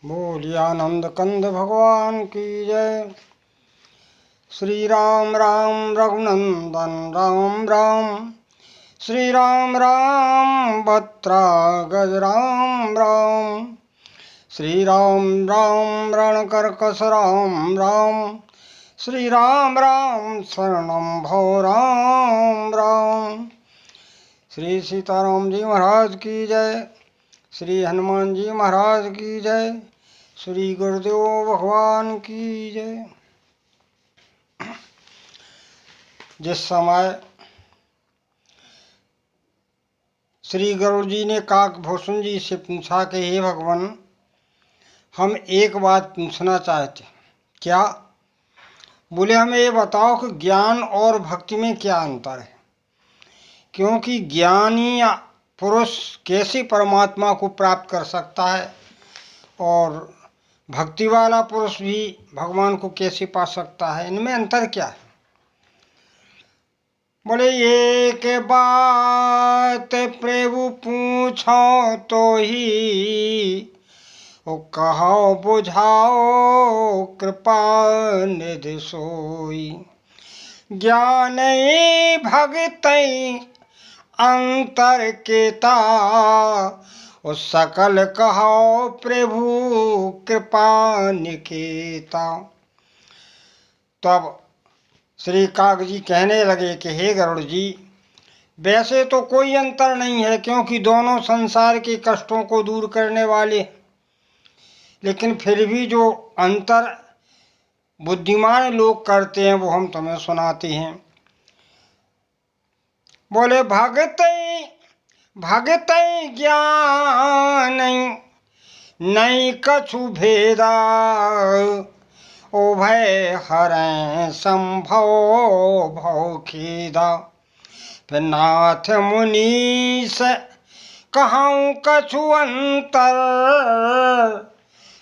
बोलिए आनंद कंद भगवान की जय। श्री राम राम रघुनंदन राम राम, श्री राम राम भद्रा गज राम राम, श्री राम राम रणकर्कश राम राम, श्री राम राम शरणम भो राम राम। श्री सीताराम जी महाराज की जय, श्री हनुमान जी महाराज की जय, श्री गुरुदेव भगवान की जय। जिस समय श्री गरुड़ जी ने काकभूषण जी से पूछा कि हे भगवान, हम एक बात पूछना चाहते। क्या? बोले हमें ये बताओ कि ज्ञान और भक्ति में क्या अंतर है, क्योंकि ज्ञानी पुरुष कैसे परमात्मा को प्राप्त कर सकता है और भक्ति वाला पुरुष भी भगवान को कैसे पा सकता है, इनमें अंतर क्या है? बोले एक बात प्रभु पूछो तो ही ओ कहो बुझाओ कृपा निधि सोई, ज्ञान भगत अंतर केता ओ सकल कहो प्रभु कृपा निकेता। तब श्री काक जी कहने लगे कि हे गरुड़ जी, वैसे तो कोई अंतर नहीं है, क्योंकि दोनों संसार के कष्टों को दूर करने वाले, लेकिन फिर भी जो अंतर बुद्धिमान लोग करते हैं वो हम तुम्हें सुनाते हैं। बोले भगत भगत ज्ञान नहीं कछु भेदा, ओ भय हरै संभव भव खेदा। फिर नाथ मुनीस कहूँ कछु अंतर,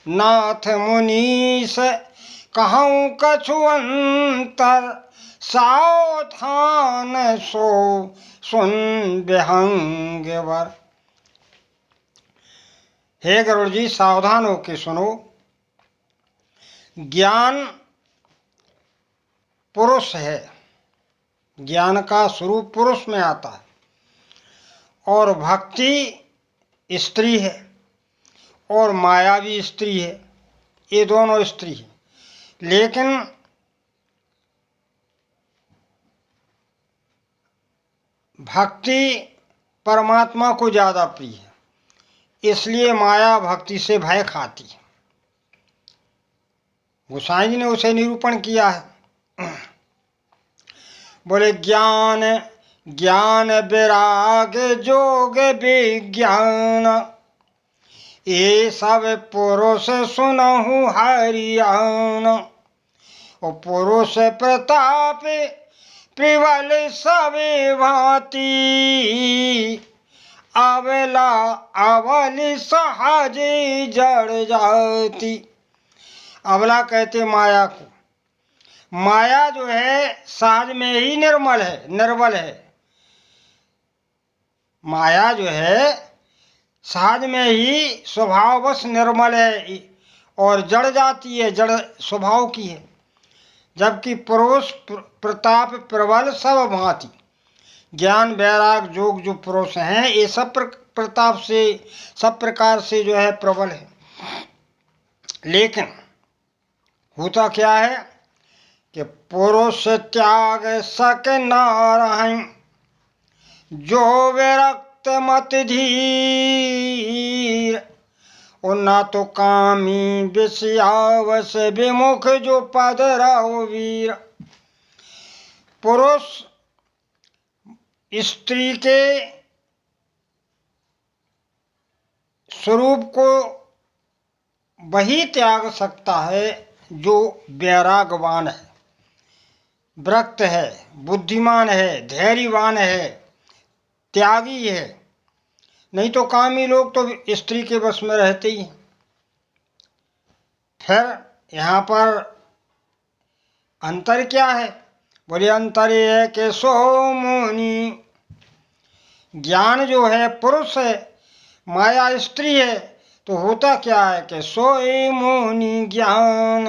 नाथ मुनीस कहूँ कछु अंतर, सावधान सो सुन विहंग वर। हे गरुड़ जी, सावधान होके सुनो। ज्ञान पुरुष है, ज्ञान का स्वरूप पुरुष में आता है, और भक्ति स्त्री है और माया भी स्त्री है, ये दोनों स्त्री है। लेकिन भक्ति परमात्मा को ज़्यादा प्रिय है, इसलिए माया भक्ति से भय खाती है। गोसाई जी ने उसे निरूपण किया है। बोले ज्ञान ज्ञान विराग जोग विज्ञान, ये सब पुरुष सुनहु हरियान। ओ पुरुष प्रताप प्रबल सब भांति, अबला अबल सहज जड़ जाती। अबला कहते माया को। माया जो है सहज में ही निर्मल है, निर्बल है। माया जो है सहज में ही स्वभाववश निर्मल है और जड़ जाती है, जड़ स्वभाव की है। जबकि पुरुष प्रताप प्रबल सब भांति, ज्ञान वैराग जोग जो पुरुष हैं ये सब प्रताप से सब प्रकार से जो है प्रबल है। लेकिन होता क्या है कि पुरुष त्याग सक नारायण, जो विरक्त मत धीर। और ना तो कामी विषयावश विमुख, जो पद रहो वीर। पुरुष स्त्री के स्वरूप को वही त्याग सकता है जो वैरागवान है, विरक्त है, बुद्धिमान है, धैर्यवान है, त्यागी है। नहीं तो कामी लोग तो स्त्री के वश में रहते ही। फिर यहाँ पर अंतर क्या है? बोले अंतर ये है कि सो मुनि, ज्ञान जो है पुरुष है, माया स्त्री है, तो होता क्या है कि सोई मुनि ज्ञान,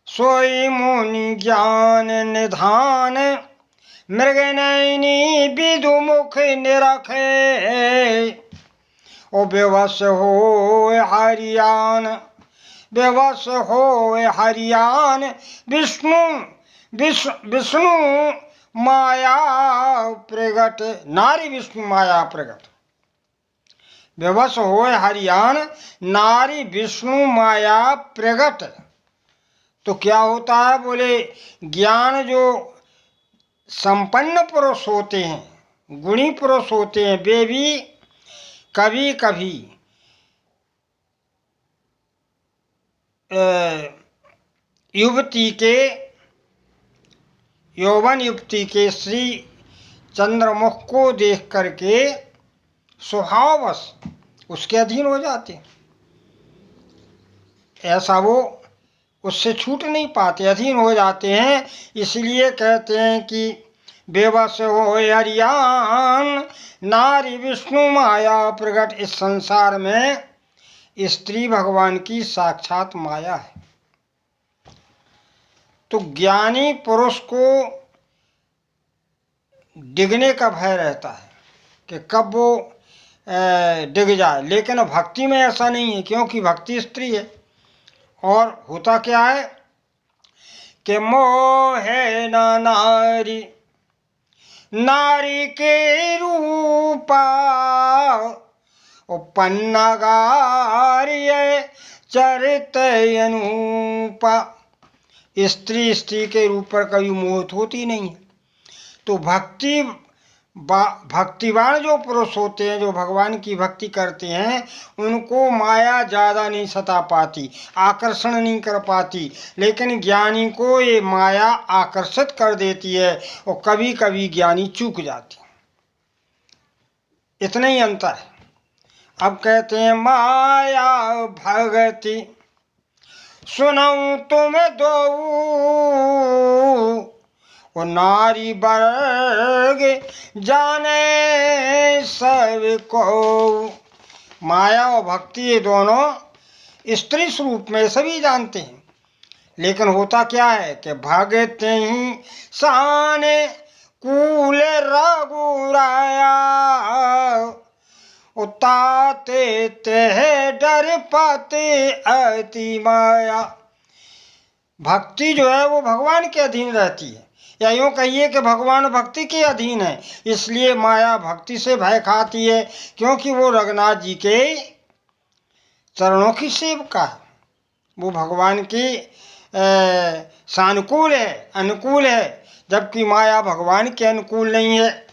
सोई मुनि ज्ञान निधान, मृग नैनी विदु मुख निरखे, ओ बेवश हो हरियान, बेवश हो हरियान, विष्णु विष्णु माया प्रगट, नारी विष्णु माया प्रगट, बेवश हो हरियान, नारी विष्णु माया प्रगट। तो क्या होता है? बोले ज्ञान जो संपन्न पुरुष होते हैं, गुणी पुरुष होते हैं, वे भी कभी कभी युवती के, यौवन युवती के श्री चंद्रमुख को देख करके स्वभाववश उसके अधीन हो जाते, ऐसा वो उससे छूट नहीं पाते, अधीन हो जाते हैं। इसलिए कहते हैं कि बेवश हो हरियान, नारी विष्णु माया प्रगट। इस संसार में स्त्री भगवान की साक्षात माया है। तो ज्ञानी पुरुष को डिगने का भय रहता है कि कब वो डिग जाए, लेकिन भक्ति में ऐसा नहीं है, क्योंकि भक्ति स्त्री है। और होता क्या है कि मोहे न नारी, नारी के रूपा, पन्नागार्य चरित अनूपा। स्त्री के रूप पर कभी मोहित होती नहीं है। तो भक्तिवान जो पुरुष होते हैं, जो भगवान की भक्ति करते हैं, उनको माया ज़्यादा नहीं सता पाती, आकर्षण नहीं कर पाती, लेकिन ज्ञानी को ये माया आकर्षित कर देती है और कभी कभी ज्ञानी चूक जाते हैं। इतना ही अंतर है। अब कहते हैं माया भगति सुनऊं तुम दो, वो नारी वर्ग जाने सब को। माया और भक्ति ये दोनों स्त्री स्वरूप में सभी जानते हैं, लेकिन होता क्या है कि भागते ही साने कूल रघुराया, उताते तेह डर पाते अति माया। भक्ति जो है वो भगवान के अधीन रहती है, या यूँ कहिए कि भगवान भक्ति के अधीन है। इसलिए माया भक्ति से भय खाती है, क्योंकि वो रघुनाथ जी के चरणों की सेवका है, वो भगवान की सानुकूल है, अनुकूल है, जबकि माया भगवान के अनुकूल नहीं है।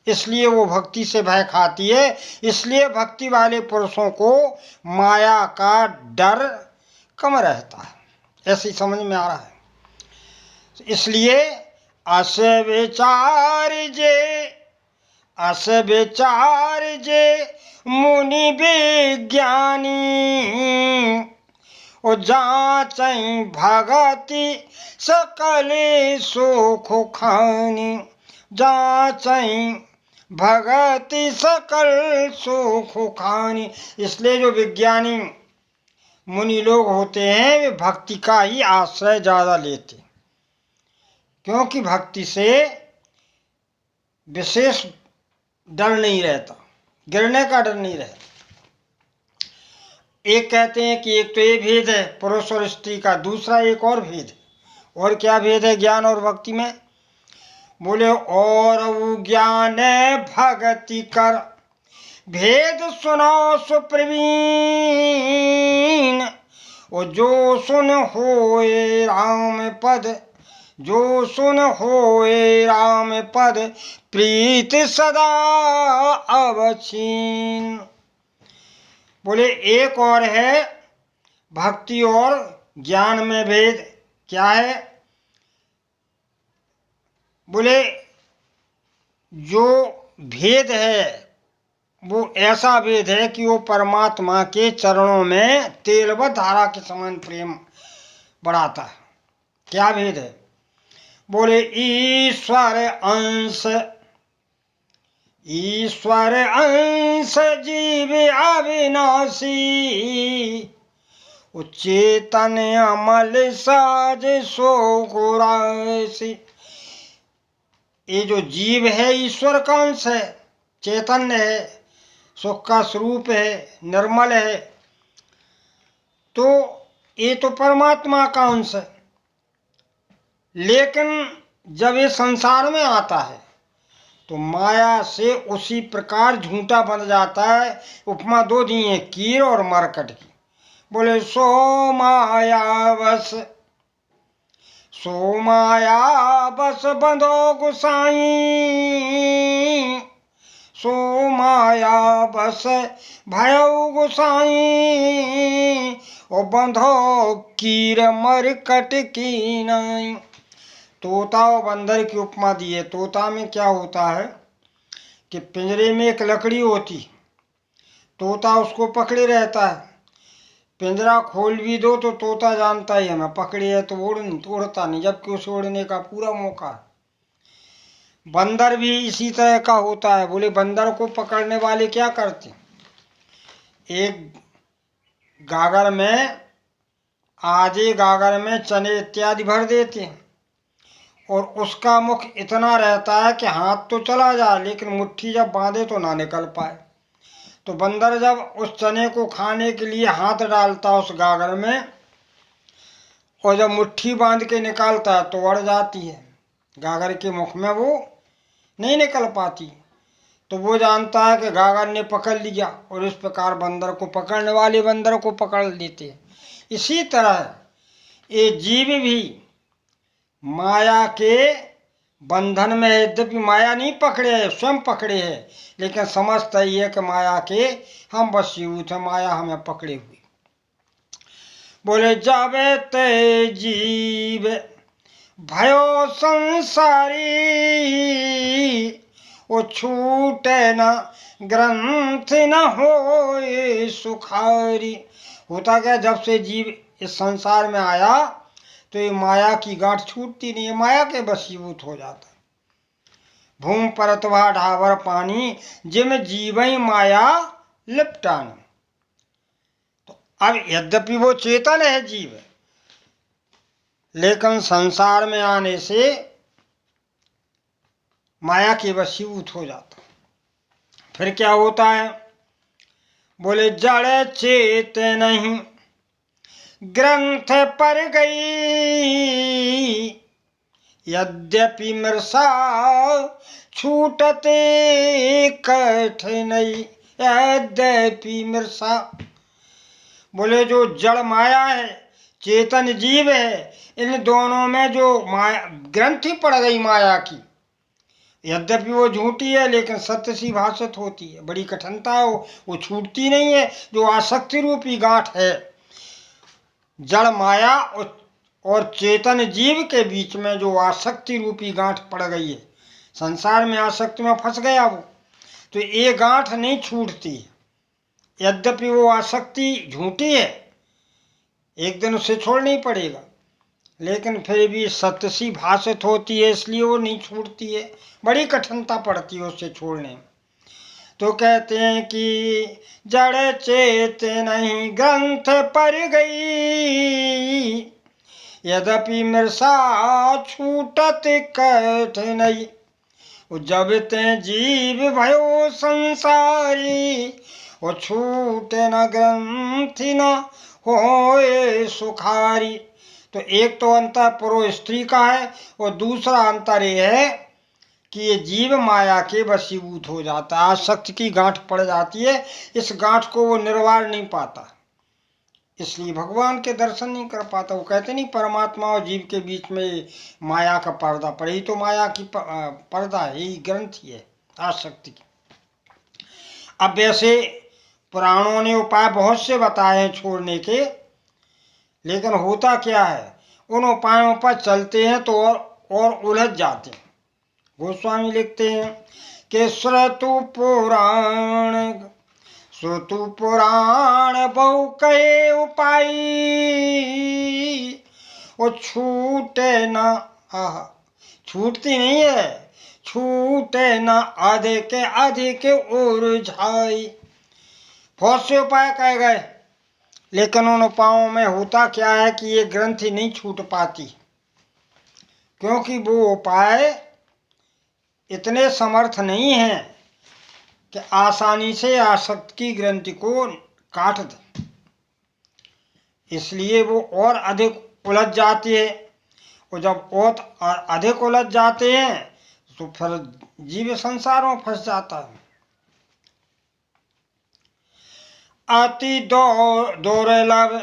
इसलिए वो भक्ति से भय खाती है। इसलिए भक्ति वाले पुरुषों को माया का डर कम रहता है, ऐसी समझ में आ रहा है। इसलिए अस विचार जे मुनि विज्ञानी, ओ जाचै भगति सकल सुख खानी, जाचै भगति सकल सुख खानी। इसलिए जो विज्ञानी मुनि लोग होते हैं वे भक्ति का ही आश्रय ज़्यादा लेते, क्योंकि भक्ति से विशेष डर नहीं रहता, गिरने का डर नहीं रहता। एक कहते हैं कि एक तो ये भेद है पुरुष और स्त्री का, दूसरा एक और भेद है। और क्या भेद है ज्ञान और भक्ति में? बोले और ज्ञान भगति कर भेद सुनो सुप्रवीण, ओ जो सुन होए राम पद, जो सुन होए राम पद, प्रीत सदा अवचीन। बोले एक और है भक्ति और ज्ञान में भेद। क्या है? बोले जो भेद है वो ऐसा भेद है कि वो परमात्मा के चरणों में तेलवत धारा के समान प्रेम बढ़ाता है। क्या भेद है? बोले ईश्वर अंश, ईश्वर अंश जीव अविनाशी, चेतन अमल साज सो गुरासी। ये जो जीव है ईश्वर का अंश है, चैतन्य है, सुख का स्वरूप है, निर्मल है, तो ये तो परमात्मा का अंश है। लेकिन जब ये संसार में आता है तो माया से उसी प्रकार झूठा बन जाता है। उपमा दो दी है, कीर और मरकट की। बोले सो माया बस बंधो गुसाई, सो माया बस भयो गुसाई, ओ बंधो कीर मरकट की नाई। तोता और बंदर की उपमा दी है। तोता में क्या होता है कि पिंजरे में एक लकड़ी होती, तोता उसको पकड़े रहता है। पिंजरा खोल भी दो तो तोता जानता ही हमें पकड़े है तो उड़ता नहीं, जबकि उसे उड़ने का पूरा मौका है। बंदर भी इसी तरह का होता है। बोले बंदर को पकड़ने वाले क्या करते, एक गागर में, आधे गागर में चने इत्यादि भर देते हैं और उसका मुख इतना रहता है कि हाथ तो चला जाए लेकिन मुट्ठी जब बांधे तो ना निकल पाए। तो बंदर जब उस चने को खाने के लिए हाथ डालता उस गागर में और जब मुट्ठी बांध के निकालता है तो अड़ जाती है, गागर के मुख में वो नहीं निकल पाती। तो वो जानता है कि गागर ने पकड़ लिया और इस प्रकार बंदर को पकड़ने वाले बंदर को पकड़ लेते हैं। इसी तरह ये जीव भी माया के बंधन में, यद्यपि माया नहीं पकड़े है, स्वयं पकड़े है, लेकिन समझता ही है कि माया के हम वशीभूत हैं, माया हमें पकड़े हुए। बोले जावे ते जीव भयो संसारी, वो छूटे न ग्रंथ न होए सुखारी। होता क्या, जब से जीव इस संसार में आया तो ये माया की गांठ छूटती नहीं है, माया के वशीभूत हो जाता है। भूम परतवा ढावर पानी, जिम जीवई माया लिपटान। तो अब यद्यपि वो चेतन है जीव, लेकिन संसार में आने से माया के वशीभूत हो जाता। फिर क्या होता है, बोले जड़ चेत नहीं ग्रंथ पर गई, यद्यपि मृषा छूटते कठिनाई, यद्यपि मृषा। बोले जो जड़ माया है, चेतन जीव है, इन दोनों में जो माया ग्रंथि पड़ गई माया की, यद्यपि वो झूठी है लेकिन सत्य सी भाषित होती है, बड़ी कठिनता है, वो छूटती नहीं है। जो आसक्ति रूपी गांठ है, जड़ माया और चेतन जीव के बीच में जो आसक्ति रूपी गांठ पड़ गई है, संसार में आसक्ति में फंस गया वो, तो ये गांठ नहीं छूटती। यद्यपि वो आसक्ति झूठी है, एक दिन उसे छोड़ना ही पड़ेगा, लेकिन फिर भी सत्य सी भाषित होती है, इसलिए वो नहीं छूटती है, बड़ी कठिनता पड़ती है उसे छोड़ने में। तो कहते हैं कि जड़ चेत नहीं ग्रंथ पर गई, यद्यपि मृषा छूटत कठिनाई। जब ते जीव भयो संसारी, वो छूटे न ग्रंथि न होए सुखारी। तो एक तो अंतर पुरुष स्त्री का है और दूसरा अंतर ये है कि ये जीव माया के वशीभूत हो जाता है, आसक्ति की गांठ पड़ जाती है, इस गांठ को वो निर्वाण नहीं पाता, इसलिए भगवान के दर्शन नहीं कर पाता। वो कहते नहीं परमात्मा और जीव के बीच में माया का पर्दा पड़े, ही तो माया की पर्दा है, यही ग्रंथि है आसक्ति की। अब वैसे पुराणों ने उपाय बहुत से बताए हैं छोड़ने के, लेकिन होता क्या है, उन उपायों पर चलते हैं तो और उलझ जाते हैं। गोस्वामी लिखते हैं कि श्रुतु पुराण बहु कहे उपाय, वो छूटे न, छूटती नहीं है, छूटे न अधिक अधिक उलझाई। बहुत से उपाय कहे गए, लेकिन उन उपायों में होता क्या है कि ये ग्रंथि नहीं छूट पाती, क्योंकि वो उपाय इतने समर्थ नहीं हैं कि आसानी से आसक्त की ग्रंथि को काट दे। इसलिए वो और अधिक उलझ जाती है, और जब बहुत अधिक उलझ जाते हैं तो फिर जीव संसार में फंस जाता है। अति दुर्लभ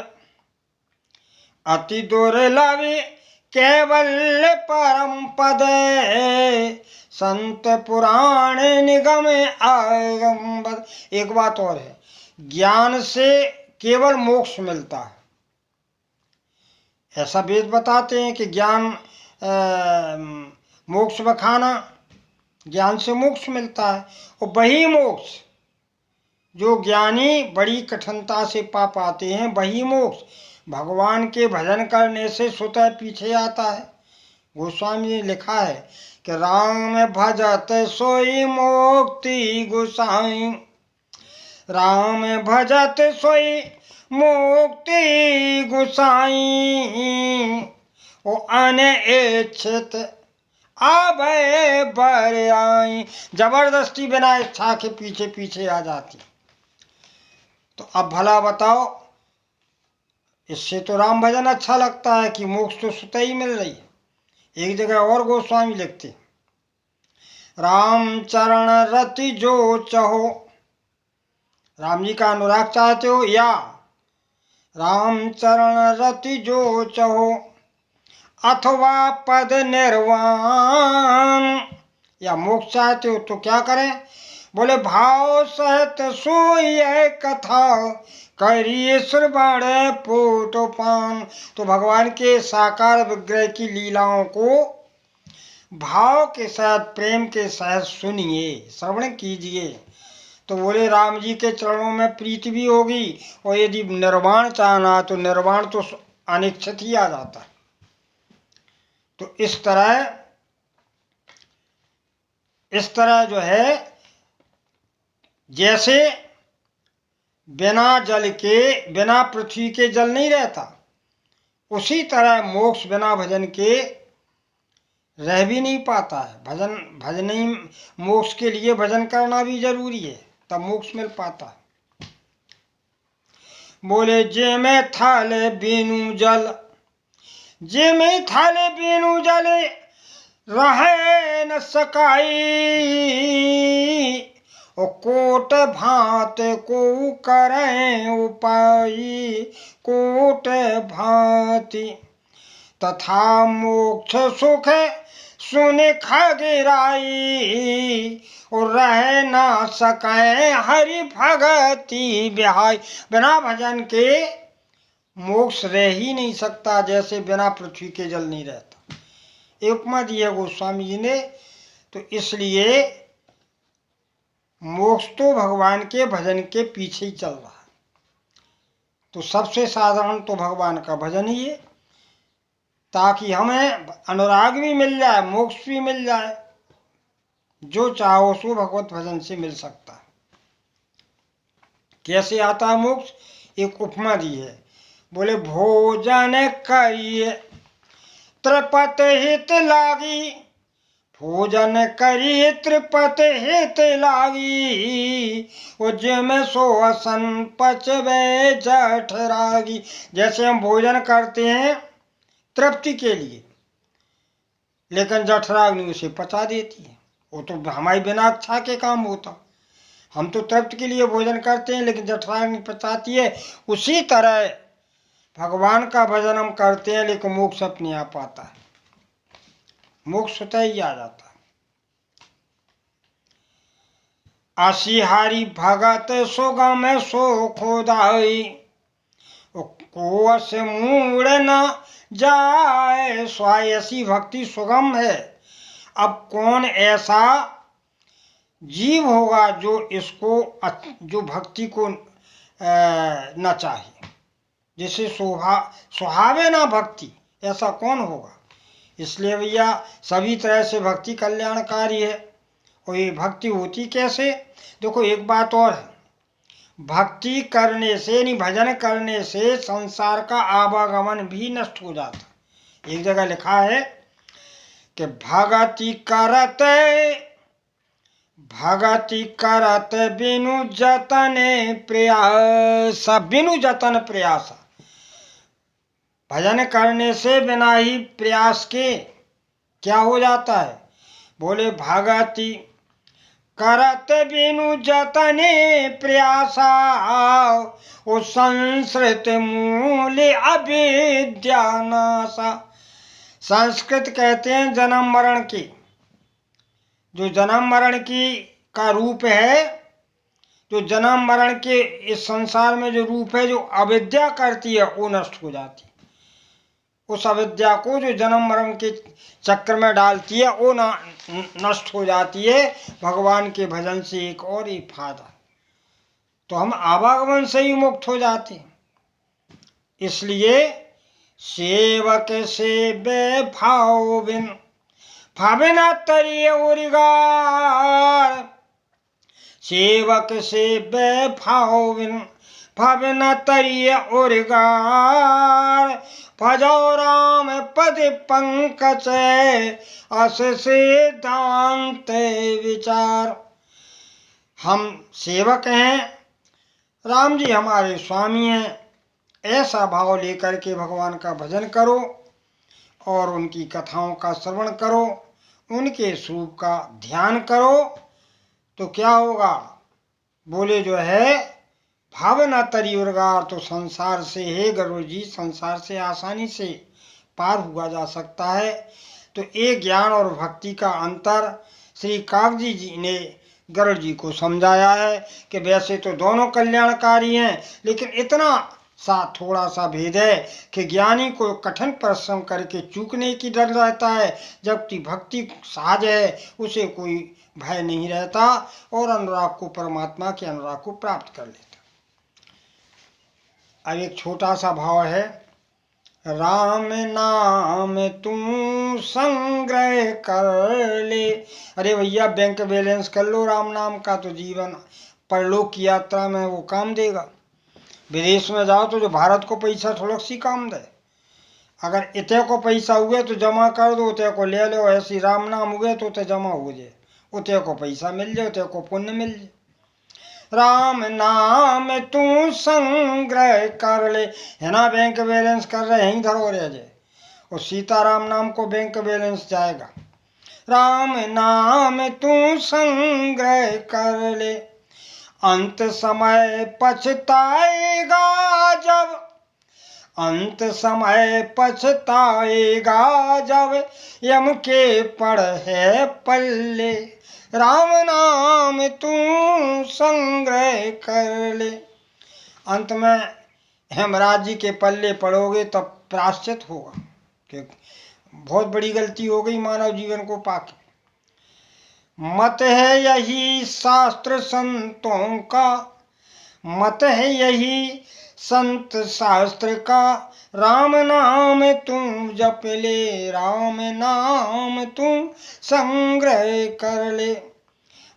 अति दुर्लभ केवल परम पद, संत पुराण निगम आगम। एक बात और है, ज्ञान से केवल मोक्ष मिलता है। ऐसा वेद बताते हैं कि ज्ञान मोक्ष बखाना, ज्ञान से मोक्ष मिलता है। और वही मोक्ष जो ज्ञानी बड़ी कठिनता से पा पाते हैं, वही मोक्ष भगवान के भजन करने से स्वतः पीछे आता है। गोस्वामी ने लिखा है कि राम भजत सोई मुक्ति गोसाई, राम भजत सोई मुक्ति गोसाई, ओ अनिच्छित आभय बर आई। जबरदस्ती बिना इच्छा के पीछे पीछे आ जाती। तो अब भला बताओ, इससे तो राम भजन अच्छा लगता है कि मोक्ष तो स्वतः ही मिल रही है। एक जगह और गोस्वामी लिखते, राम चरण रति जो चाहो, राम जी का अनुराग चाहते हो, या राम चरण रति जो चाहो, अथवा पद निर्वाण, या मोक्ष चाहते हो तो क्या करें? बोले भाव सहित सोई कथा करिए श्रवण पोटोपान। तो भगवान के साकार विग्रह की लीलाओं को भाव के साथ, प्रेम के साथ सुनिए, श्रवण कीजिए। तो बोले राम जी के चरणों में प्रीति भी होगी, और यदि निर्वाण चाहना तो निर्वाण तो अनिच्छित ही आ जाता है। तो इस तरह जो है, जैसे बिना जल के, बिना पृथ्वी के जल नहीं रहता, उसी तरह मोक्ष बिना भजन के रह भी नहीं पाता है। भजन ही मोक्ष के लिए भजन करना भी जरूरी है, तब मोक्ष मिल पाता है। बोले जे में थाले बीनू जल, जे में थाले बीनू जल रहे न सकाई, ओ कोट भांत को करें उपाय, कोट भांति तथा मोक्ष सुख सुन खगिराई, और रह ना सके हरि भगति बिहाई। बिना भजन के मोक्ष रह ही नहीं सकता, जैसे बिना पृथ्वी के जल नहीं रहता। एक उपमा दी है गोस्वामी जी ने। तो इसलिए मोक्ष तो भगवान के भजन के पीछे ही चल रहा है। तो सबसे साधारण तो भगवान का भजन ही है, ताकि हमें अनुराग भी मिल जाए, मोक्ष भी मिल जाए। जो चाहो सो भगवत भजन से मिल सकता है। कैसे आता है मोक्ष? एक उपमा दी है। बोले भोजन करिए त्रिपत हित लागी, भोजन करिए त्रिपत हित लागी, उज्जैन सोसन पचवे जठरागी। जैसे हम भोजन करते हैं तृप्ति के लिए, लेकिन जठराग्नि उसे पचा देती है। वो तो हमारी बिना इच्छा के काम होता। हम तो तृप्ति के लिए भोजन करते हैं, लेकिन जठराग्नि पचाती है। उसी तरह भगवान का भजन हम करते हैं, लेकिन मोक्ष अपने आप आता है, मोक्ष स्वतः ही आ जाता है। असिहारी भगत सुगम सो खोदाई, कोस मूड़ न जाए स्वाय। ऐसी भक्ति सुगम है। अब कौन ऐसा जीव होगा जो इसको, जो भक्ति को न चाहे, जिसे सुहावे ना भक्ति, ऐसा कौन होगा? इसलिए भैया सभी तरह से भक्ति कल्याणकारी है। और ये भक्ति होती कैसे? देखो एक बात और है, भक्ति करने से यानी भजन करने से संसार का आवागमन भी नष्ट हो जाता है। एक जगह लिखा है कि भगति करत बिनु जतन प्रयास। भजन करने से बिना ही प्रयास के क्या हो जाता है? बोले भगति करत बिनु जतने प्रयासा ओ संस्कृत मूल अविद्या नासा। संस्कृत कहते हैं जन्म मरण की, जो जन्म मरण की का रूप है, जो जन्म मरण के इस संसार में जो रूप है, जो अविद्या करती है वो नष्ट हो जाती है। उस अविद्या को जो जन्म मरण के चक्र में डालती है वो नष्ट हो जाती है। भगवान के भजन से एक और ही फायदा, तो हम आवागमन से ही मुक्त हो जाते हैं। इसलिए सेवक से बेभाव बिन भावे न तरिए उरिगार। सेवक से बेभाव बिन भावे न तरिए उरिगार। भजो राम पद पंकज अस सिद्धांत विचार। हम सेवक हैं, राम जी हमारे स्वामी हैं, ऐसा भाव लेकर के भगवान का भजन करो और उनकी कथाओं का श्रवण करो, उनके स्वरूप का ध्यान करो, तो क्या होगा? बोले जो है भावना तरीगार, तो संसार से, हे गरुड़ जी, संसार से आसानी से पार हुआ जा सकता है। तो एक ज्ञान और भक्ति का अंतर श्री कागजी जी ने गरुड़ जी को समझाया है कि वैसे तो दोनों कल्याणकारी हैं, लेकिन इतना सा थोड़ा सा भेद है कि ज्ञानी को कठिन परिश्रम करके चूकने की डर रहता है, जबकि भक्ति सहज है, उसे कोई भय नहीं रहता और अनुराग को, परमात्मा के अनुराग को प्राप्त कर लेता। अब एक छोटा सा भाव है, राम नाम तू संग्रह कर ले। अरे भैया बैंक बैलेंस कर लो राम नाम का, तो जीवन परलोक की यात्रा में वो काम देगा। विदेश में जाओ तो जो भारत को पैसा थोड़ा सी काम दे, अगर इतने को पैसा हुए तो जमा कर दो, उतने को ले लो, ऐसी राम नाम हुए तो उतने जमा हो जाए, उतने को पैसा मिल जाए, उतने को पुण्य मिल जाए। राम नाम तू संग्रह कर ले, है ना, बैंक बैलेंस कर रहे हैं, इधर हो रहे जाए, और सीताराम नाम को बैंक बैलेंस जाएगा। राम नाम तू संग्रह कर ले, अंत समय पछताएगा जब, अंत समय पछताएगा जब यम के पड़े पल्ले। राम नाम तू संग्रह कर ले, अंत में हेमराज जी के पल्ले पड़ोगे तब प्रायश्चित होगा कि बहुत बड़ी गलती हो गई मानव जीवन को पाके। मत है यही शास्त्र संतों का, मत है यही संत शास्त्र का, राम नाम तुम जप ले, राम नाम तुम संग्रह कर ले।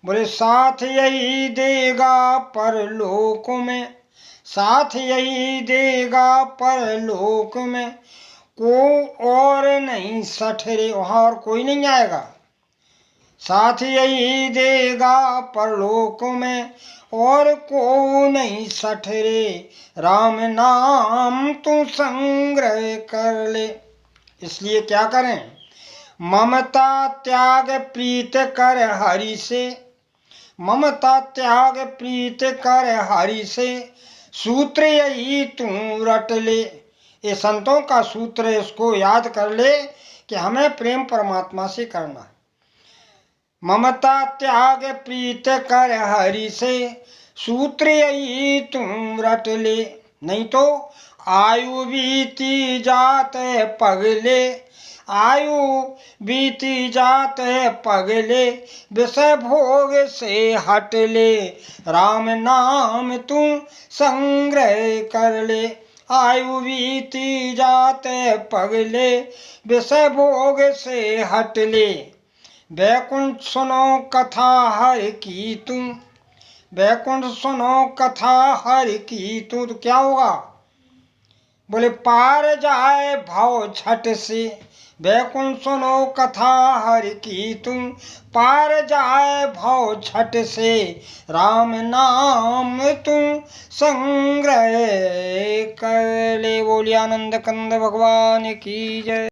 बोले साथ यही देगा परलोक में, साथ यही देगा परलोक में, को और नहीं सठरे, वहाँ और कोई नहीं आएगा। साथ यही देगा परलोक में और को नहीं सठरे, राम नाम तू संग्रह कर ले। इसलिए क्या करें? ममता त्याग प्रीत कर हरि से, ममता त्याग प्रीत कर हरि से, सूत्र यही तू रट ले। ये संतों का सूत्र है, इसको याद कर ले कि हमें प्रेम परमात्मा से करना है। ममता त्याग प्रीत कर हरि से, सूत्र यही तुम रट ले, नहीं तो आयु बीती जात है पगले, आयु बीती जात है पगले, विषय भोग से हट ले, राम नाम तू संग्रह कर ले। आयु बीती जाते पगले, विषय भोग से हट ले। वैकुंठ सुनो कथा हरि की तुम, वैकुंठ सुनो कथा हरि की तुम, तो क्या होगा? बोले पार जाए भाव छठ से। वैकुंठ सुनो कथा हरि की तुम, पार जाए भाव छठ से। राम नाम तुम संग्रह कर ले। बोलिए आनंद कंद भगवान की जय।